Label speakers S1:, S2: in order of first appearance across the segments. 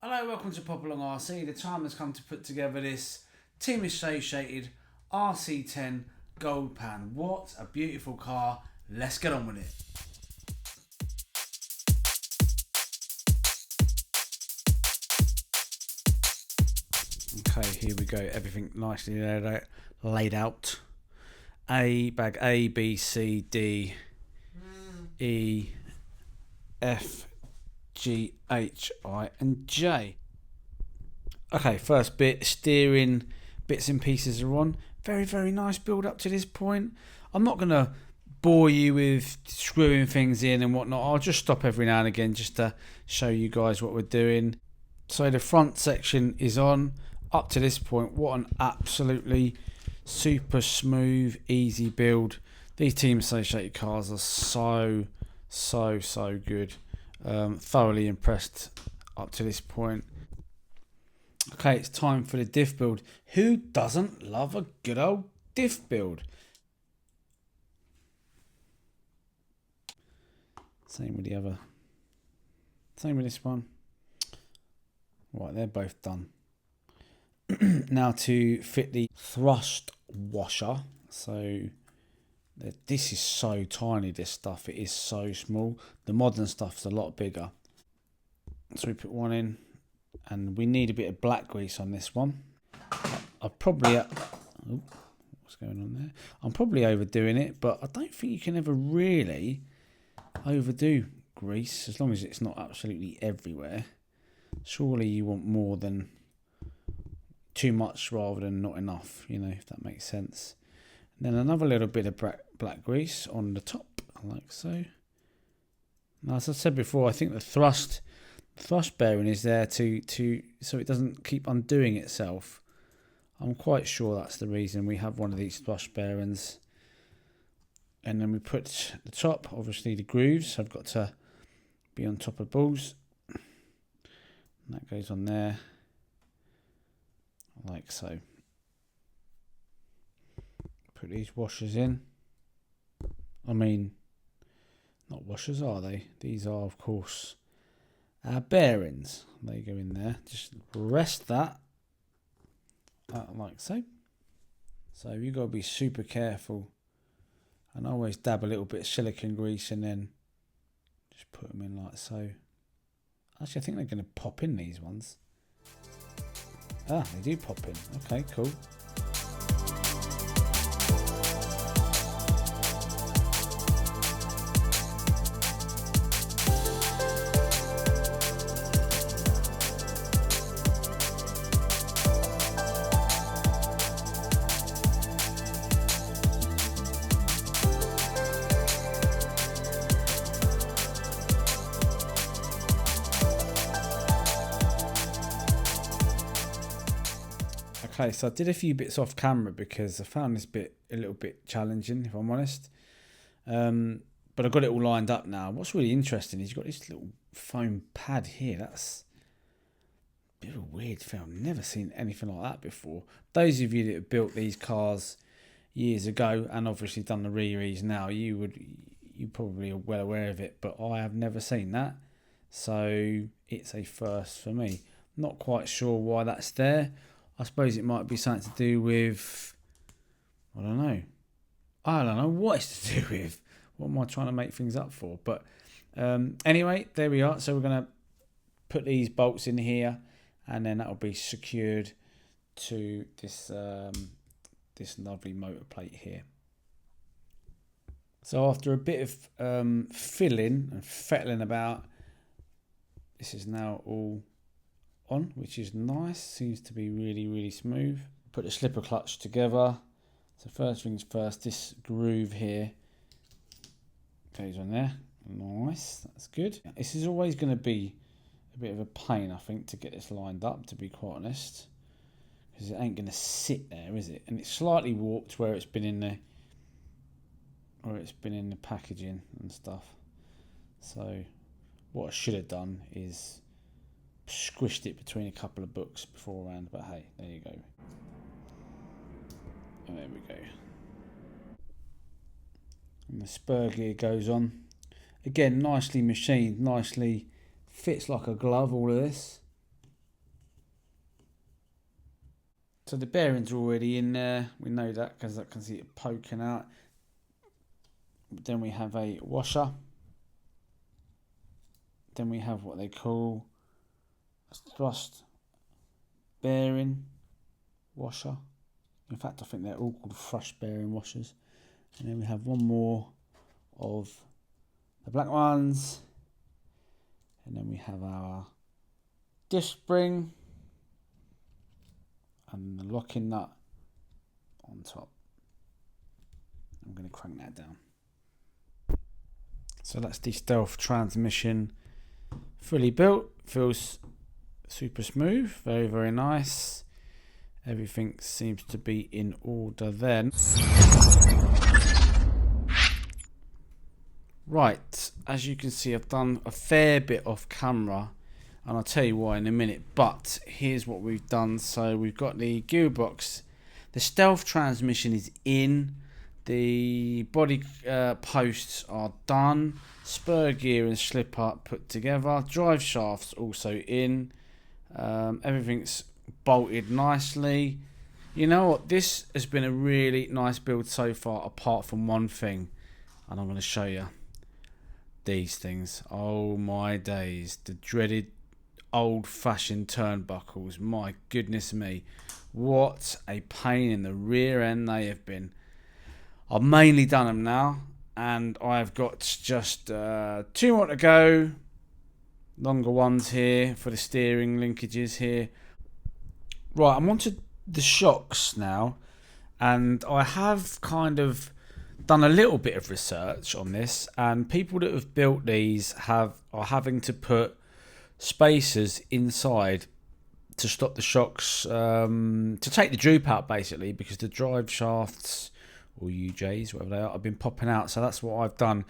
S1: Hello, welcome to Popalong RC. The time has come to put together this Team Associated RC10 Goldpan. What a beautiful car. Let's get on with it. Okay, here we go. Everything nicely laid out. Bag A, B, C, D, E, F, G, H, I and J. Okay, first bit, steering bits and pieces are on. Very nice build up to this point. I'm not going to bore you with screwing things in and whatnot. I'll just stop every now and again just to show you guys what we're doing. So the front section is on. Up to this point, what an absolutely super smooth, easy build. These Team Associated cars are so good. Thoroughly impressed up to this point. Okay, it's time for the diff build. Who doesn't love a good old diff build? Same with the other. Same with this one. Right, they're both done. Now to fit the thrust washer. So this is so tiny, this stuff. It is so small. The modern stuff's a lot bigger. So we put one in, and we need a bit of black grease on this one. I'll probably what's going on there? I'm probably overdoing it, but I don't think you can ever really overdo grease as long as it's not absolutely everywhere. Surely you want more than too much rather than not enough, you know, if that makes sense. And then another little bit of black grease on the top, like so. Now, as I said before, I think the thrust bearing is there to so it doesn't keep undoing itself. I'm quite sure that's the reason we have one of these thrust bearings. And then we put the top, obviously the grooves have got to be on top of balls. And that goes on there, like so. Put these washers in. I mean, not washers, are they? These are, of course, our bearings. They go in there. Just rest that like so. So you've got to be super careful. And I always dab a little bit of silicone grease and then just put them in like so. Actually, I think they're going to pop in, these ones. Ah, they do pop in. Okay, cool. Okay, so I did a few bits off camera because I found this bit a little bit challenging, if I'm honest. But I've got it all lined up now. What's really interesting is you've got this little foam pad here. That's a bit of a weird thing. I've never seen anything like that before. Those of you that have built these cars years ago and obviously done the re-re's now, you probably are well aware of it, but I have never seen that. So it's a first for me. Not quite sure why that's there. I suppose it might be something to do with, I don't know what it's to do with. What am I trying to make things up for? But anyway, there we are. So we're going to put these bolts in here, and then that'll be secured to this this lovely motor plate here. So after a bit of filling and fettling about, this is now all on, which is nice. Seems to be really smooth. Put the slipper clutch together. So first things first, this groove here goes on there. Nice, that's good. This is always going to be a bit of a pain, I think, to get this lined up, to be quite honest, because it ain't going to sit there, is it? And it's slightly warped where it's been in the packaging and stuff. So what I should have done is squished it between a couple of books beforehand, but hey, there you go. And there we go. And the spur gear goes on. Again, nicely machined, nicely fits like a glove, all of this. So the bearings are already in there. We know that because I can see it poking out. Then we have a washer. Then we have what they call a thrust bearing washer. In fact, I think they're all called thrust bearing washers. And then we have one more of the black ones. And then we have our disc spring and the locking nut on top. I'm going to crank that down. So that's the Stealth transmission fully built. Feels super smooth, very, very nice. Everything seems to be in order then. Right, as you can see, I've done a fair bit off camera, and I'll tell you why in a minute, but here's what we've done. So we've got the gearbox. The Stealth transmission is in. The body posts are done. Spur gear and slipper put together. Drive shafts also in. Everything's bolted nicely. You know what? This has been a really nice build so far, apart from one thing, and I'm going to show you. These things. Oh my days. The dreaded old-fashioned turnbuckles. My goodness me. What a pain in the rear end they have been. I've mainly done them now, and I've got just 2 more to go. Longer ones here for the steering linkages here. Right, I'm onto the shocks now, and I have kind of done a little bit of research on this, and people that have built these are having to put spacers inside to stop the shocks, to take the droop out basically, because the drive shafts or UJs, whatever they are, have been popping out. So that's what I've done,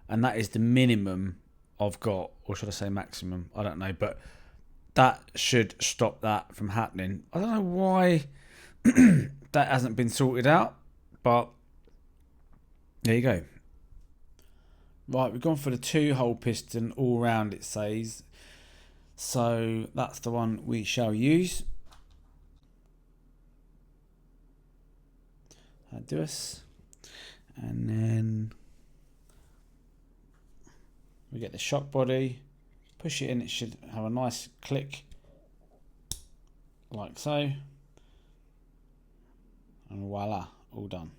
S1: and that is the minimum I've got, or should I say maximum? I don't know, but that should stop that from happening. I don't know why that hasn't been sorted out, but there you go. Right, we've gone for the 2-hole piston all round, it says. So that's the one we shall use. That'll do us. And then we get the shock body, push it in, it should have a nice click like so, and voila, all done.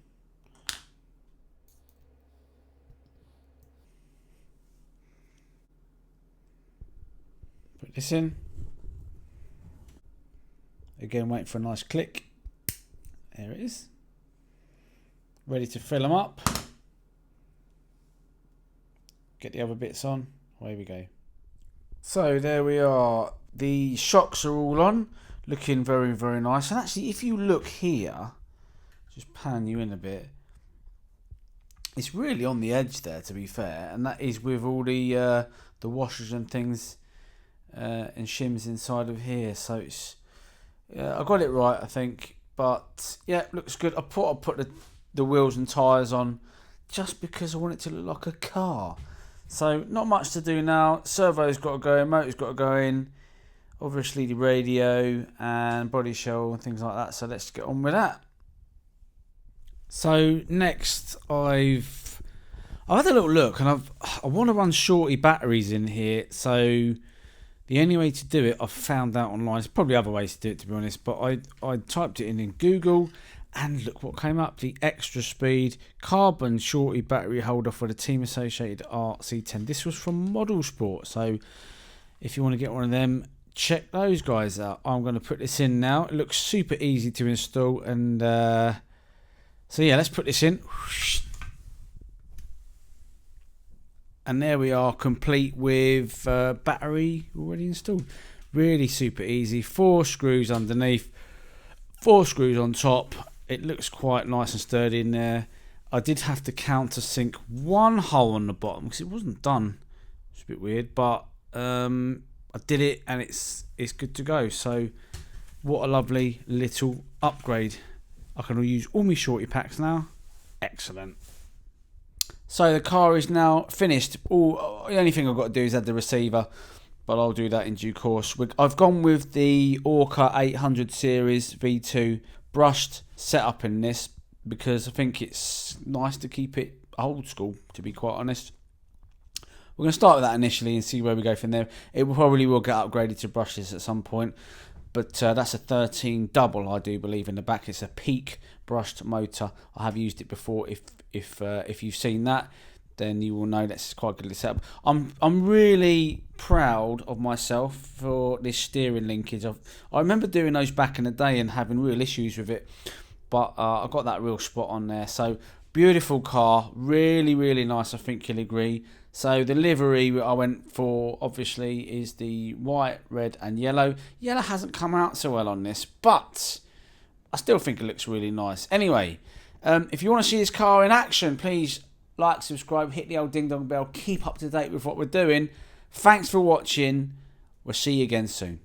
S1: Put this in again, wait for a nice click. There it is, ready to fill them up. Get the other bits on, away we go. So there we are, the shocks are all on, looking very, very nice. And actually, if you look here, just pan you in a bit, it's really on the edge there, to be fair, and that is with all the washers and things and shims inside of here. So it's, I got it right, I think. But yeah, looks good. I thought I'd put the wheels and tyres on just because I want it to look like a car. So not much to do now. Servo's got to go in, motor's got to go in, obviously the radio and body shell and things like that. So let's get on with that. So next, I've had a little look, and I want to run shorty batteries in here. So the only way to do it, I've found out online. There's probably other ways to do it, to be honest, but I typed it in Google, and look what came up. The extra speed carbon shorty battery holder for the Team Associated RC10. This was from Model Sport. So if you want to get one of them, check those guys out. I'm going to put this in now. It looks super easy to install. And so yeah, let's put this in. And there we are, complete with battery already installed. Really super easy. 4 screws underneath, 4 screws on top. It looks quite nice and sturdy in there. I did have to countersink 1 hole on the bottom because it wasn't done. It's a bit weird, but I did it, and it's good to go. So what a lovely little upgrade. I can use all my shorty packs now. Excellent. So the car is now finished. The only thing I've got to do is add the receiver, but I'll do that in due course. I've gone with the Orca 800 series V2 brushed setup in this because I think it's nice to keep it old school, to be quite honest. We're going to start with that initially and see where we go from there. It probably will get upgraded to brushless at some point, but that's a 13 double, I do believe, in the back. It's a Peak brushed motor. I have used it before. If you've seen that, then you will know that's quite a good setup. I'm really proud of myself for this steering linkage. I remember doing those back in the day and having real issues with it, but I got that real spot on there. So beautiful car, really, really nice. I think you'll agree. So the livery I went for, obviously, is the white, red and yellow. Yellow hasn't come out so well on this, but I still think it looks really nice. Anyway, if you want to see this car in action, please like, subscribe, hit the old ding dong bell, keep up to date with what we're doing. Thanks for watching. We'll see you again soon.